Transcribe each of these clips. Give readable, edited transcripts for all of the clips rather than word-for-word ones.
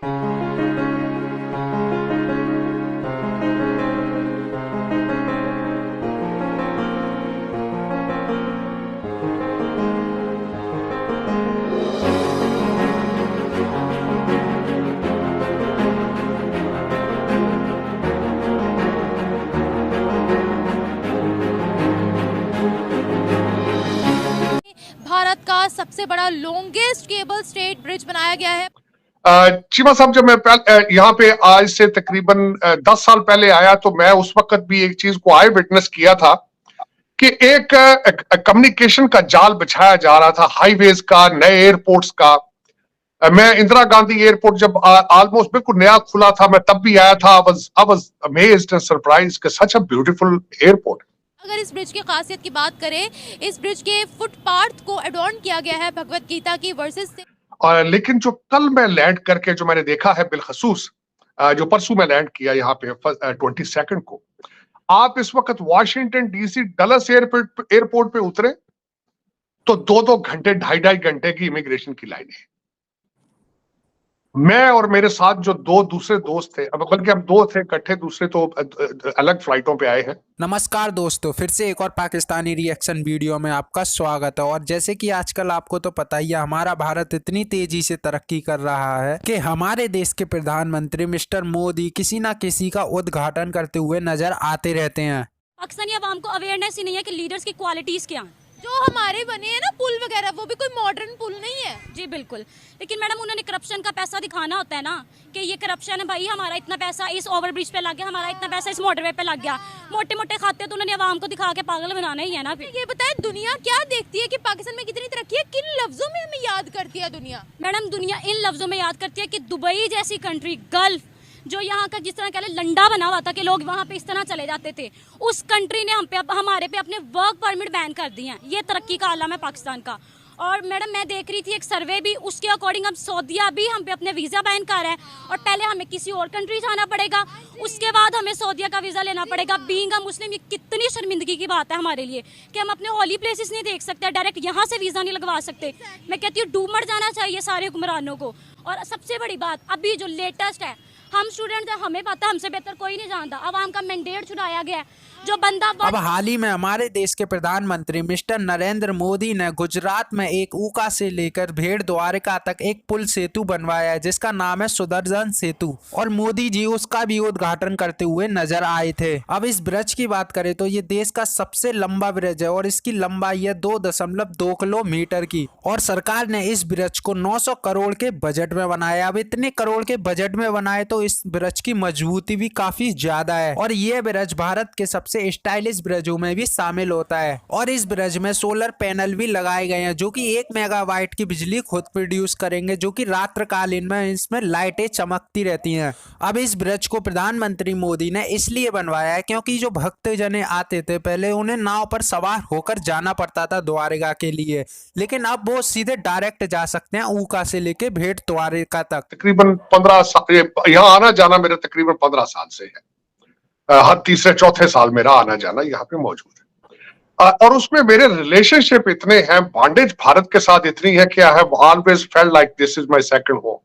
भारत का सबसे बड़ा लॉन्गेस्ट केबल स्टेट ब्रिज बनाया गया है। चीमा साहब, जब मैं यहाँ पे आज से तकरीबन 10 साल पहले आया तो मैं उस वक्त भी एक चीज को आई विटनेस किया था कि एक कम्युनिकेशन का जाल बिछाया जा रहा था, हाईवेज का, नए एयरपोर्ट्स का। मैं इंदिरा गांधी एयरपोर्ट जब ऑलमोस्ट बिल्कुल नया खुला था, मैं तब भी आया था। I was amazed and surprised कि such a beautiful airport। अगर इस ब्रिज की खासियत की बात करें, इस ब्रिज के फुटपाथ को एडॉर्न किया गया है भगवत गीता की वर्सेस से। लेकिन जो कल मैं लैंड करके जो मैंने देखा है बिलखसूस, जो परसों मैं लैंड किया यहाँ पे 22 को, आप इस वक्त वॉशिंगटन डीसी डलस एयरपोर्ट पे उतरे तो 2-2 घंटे, 2.5 घंटे की इमिग्रेशन की लाइन है। मैं और मेरे साथ जो 2 दूसरे दोस्त थे, अब बल्कि हम 2 थे इकट्ठे, दूसरे तो अलग फ्लाइटों पे आए हैं। नमस्कार दोस्तों, फिर से एक और पाकिस्तानी रिएक्शन वीडियो में आपका स्वागत है। और जैसे कि आजकल आपको तो पता ही है, हमारा भारत इतनी तेजी से तरक्की कर रहा है कि हमारे देश के प्रधानमंत्री मिस्टर मोदी किसी ना किसी का उद्घाटन करते हुए नजर आते रहते हैं। पाकिस्तानी अवाम को अवेयरनेस ही नहीं है कि लीडर्स की क्वालिटीज क्या हैं। जो हमारे बने हैं ना पुल वगैरह, वो भी कोई मॉडर्न पुल नहीं है। जी बिल्कुल, लेकिन मैडम उन्होंने करप्शन का पैसा दिखाना होता है ना कि ये करप्शन है भाई, हमारा इतना पैसा इस ओवरब्रिज पे लग गया, हमारा इतना पैसा इस मोटरवे पे लग गया। मोटे मोटे खाते तो उन्होंने अवाम को दिखा के पागल बनाना ही है ना। ये बताएं, दुनिया क्या देखती है कि पाकिस्तान में कितनी तरक्की है? किन लफ्जों में हमें याद करती है दुनिया? मैडम दुनिया इन लफ्जों में याद करती है कि दुबई जैसी कंट्री, गल्फ, जो यहाँ का जिस तरह कह ले लंडा बना हुआ था कि लोग वहाँ पे इस तरह चले जाते थे, उस कंट्री ने हमारे पे अपने वर्क परमिट बैन कर दिए हैं। ये तरक्की का आलम है पाकिस्तान का। और मैडम मैं देख रही थी एक सर्वे भी, उसके अकॉर्डिंग अब सऊदीया भी हम पे अपने वीज़ा बैन कर रहा है। और पहले हमें किसी और कंट्री जाना पड़ेगा, उसके बाद हमें सऊदीया का वीज़ा लेना पड़ेगा। बीइंग अ मुस्लिम, ये कितनी शर्मिंदगी की बात है हमारे लिए कि हम अपने हॉली प्लेसेस नहीं देख सकते, डायरेक्ट यहाँ से वीज़ा नहीं लगवा सकते। मैं कहती हूँ डूब मर जाना चाहिए सारे हुक्मरानों को। और सबसे बड़ी बात अभी जो लेटेस्ट है, हम स्टूडेंट हैं, हमें पता, हमसे बेहतर कोई नहीं जानता। अवाम का मैंडेट छुड़ाया गया है। जो बंदा अब हाल ही में हमारे देश के प्रधानमंत्री मिस्टर नरेंद्र मोदी ने गुजरात में एक ऊका से लेकर भेड़ द्वारका तक एक पुल सेतु बनवाया है जिसका नाम है सुदर्शन सेतु, और मोदी जी उसका भी उद्घाटन करते हुए नजर आए थे। अब इस ब्रिज की बात करें तो ये देश का सबसे लंबा ब्रिज है और इसकी लंबाई है 2.2 किलोमीटर की, और सरकार ने इस ब्रिज को 900 करोड़ के बजट में बनाया। अब इतने करोड़ के बजट में बनाए तो इस ब्रिज की मजबूती भी काफी ज्यादा है, और ये ब्रिज भारत के सबसे स्टाइलिश ब्रिजों में भी शामिल होता है। और इस ब्रिज में सोलर पैनल भी लगाए गए हैं जो कि 1 मेगावाट की बिजली खुद प्रोड्यूस करेंगे, जो कि रात्रकालीन में इसमें लाइटें चमकती रहती हैं। अब इस ब्रिज को प्रधानमंत्री मोदी ने इसलिए बनवाया है क्योंकि जो भक्तजन आते थे पहले उन्हें नाव पर सवार होकर जाना पड़ता था द्वारका के लिए, लेकिन अब वो सीधे डायरेक्ट जा सकते हैं ऊका से लेके भेड़ द्वारका तक। तकरीबन 15 साल यहाँ आना जाना मेरा तकरीबन 15 साल से है। हर तीसरे चौथे साल मेरा आना जाना यहाँ पे मौजूद है। और उसमें मेरे रिलेशनशिप इतने हैं, बॉन्डेज भारत के साथ इतनी है कि I have always felt like this is my second home,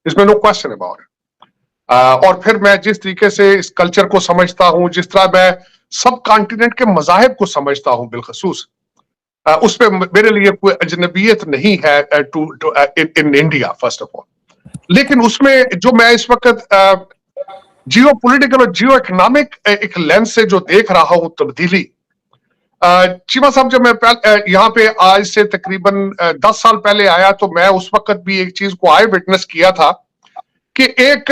इसमें नो क्वेश्चन अबाउट इट। और फिर मैं जिस तरीके से इस कल्चर को समझता हूँ, जिस तरह मैं सब कॉन्टिनेंट के मजाहिब को समझता हूँ बिलखसूस, उसमें मेरे लिए कोई अजनबियत नहीं है in India first of all. लेकिन उसमें जो मैं इस वक्त जियो पॉलिटिकल और जियो इकोनॉमिक एक लेंस से जो देख रहा हूं तब्दीली, चीमा साहब, जब मैं यहाँ पे आज से तकरीबन 10 साल पहले आया तो मैं उस वक्त भी एक चीज को आई विटनेस किया था कि एक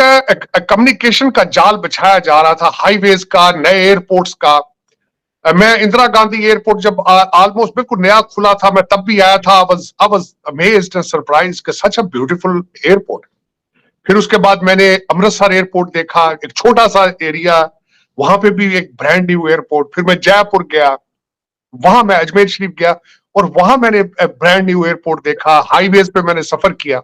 कम्युनिकेशन का जाल बिछाया जा रहा था, हाईवेज का, नए एयरपोर्ट्स का। मैं इंदिरा गांधी एयरपोर्ट जब ऑलमोस्ट बिल्कुल नया खुला था, मैं तब भी आया था। I was amazed and surprised कि such a beautiful airport। फिर उसके बाद मैंने अमृतसर एयरपोर्ट देखा, एक छोटा सा एरिया, वहां पे भी एक ब्रांड न्यू एयरपोर्ट। फिर मैं जयपुर गया, वहां मैं अजमेर शरीफ गया और वहां मैंने ब्रांड न्यू एयरपोर्ट देखा। हाईवेज पे मैंने सफर किया।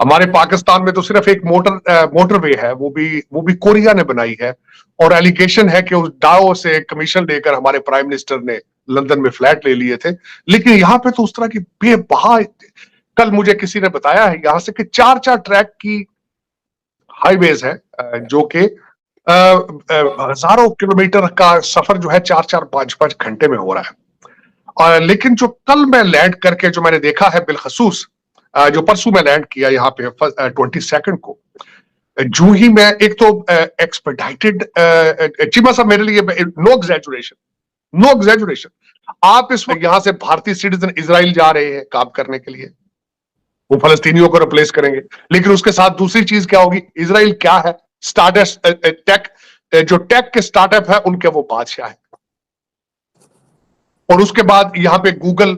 हमारे पाकिस्तान में तो सिर्फ एक मोटरवे है, वो भी कोरिया ने बनाई है, और एलिगेशन है कि उस डाओ से कमीशन लेकर हमारे प्राइम मिनिस्टर ने लंदन में फ्लैट ले लिए थे। लेकिन यहाँ पे तो उस तरह की बेबहा, कल मुझे किसी ने बताया है यहाँ से कि 4-4 ट्रैक की हाईवेज है जो कि हजारों किलोमीटर का सफर जो है 4-4, 5-5 घंटे में हो रहा है। लेकिन जो कल मैं लैंड करके जो मैंने देखा है बिलखसूस, जो परसों मैं लैंड किया यहाँ पे 22 को, जो ही मैं एक तो एक्सपेडाइटेड, चीमा साहब मेरे लिए नो एग्जैजुरेशन, आप इस वक्त यहां से भारतीय सिटीजन इजराइल जा रहे हैं काम करने के लिए, वो फलस्तीनियों को रिप्लेस करेंगे, लेकिन उसके साथ दूसरी चीज क्या होगी, इजराइल क्या है, स्टार्टअप टेक, जो टेक के स्टार्टअप है उनके वो बादशाह है। और उसके बाद यहाँ पे गूगल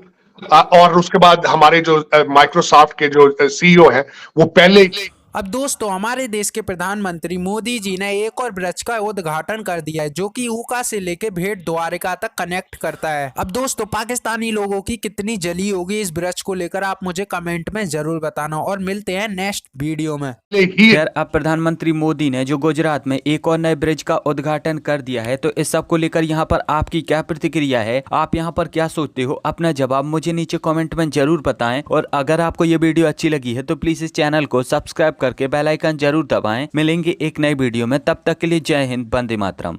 और उसके बाद हमारे जो माइक्रोसॉफ्ट के जो सीईओ हैं वो पहले। अब दोस्तों हमारे देश के प्रधानमंत्री मोदी जी ने एक और ब्रिज का उद्घाटन कर दिया है जो कि ऊका से लेके भेट द्वारिका तक कनेक्ट करता है। अब दोस्तों पाकिस्तानी लोगों की कितनी जली होगी इस ब्रिज को लेकर आप मुझे कमेंट में जरूर बताना, और मिलते हैं नेक्स्ट वीडियो में। खैर, अब प्रधानमंत्री मोदी ने जो गुजरात में एक और नए ब्रिज का उद्घाटन कर दिया है, तो इस सब को लेकर यहाँ पर आपकी क्या प्रतिक्रिया है, आप यहाँ पर क्या सोचते हो, अपना जवाब मुझे नीचे कमेंट में जरूर बताएं। और अगर आपको ये वीडियो अच्छी लगी है तो प्लीज इस चैनल को सब्सक्राइब करके बेल आइकन जरूर दबाएं। मिलेंगे एक नई वीडियो में, तब तक के लिए जय हिंद, वंदे मातरम।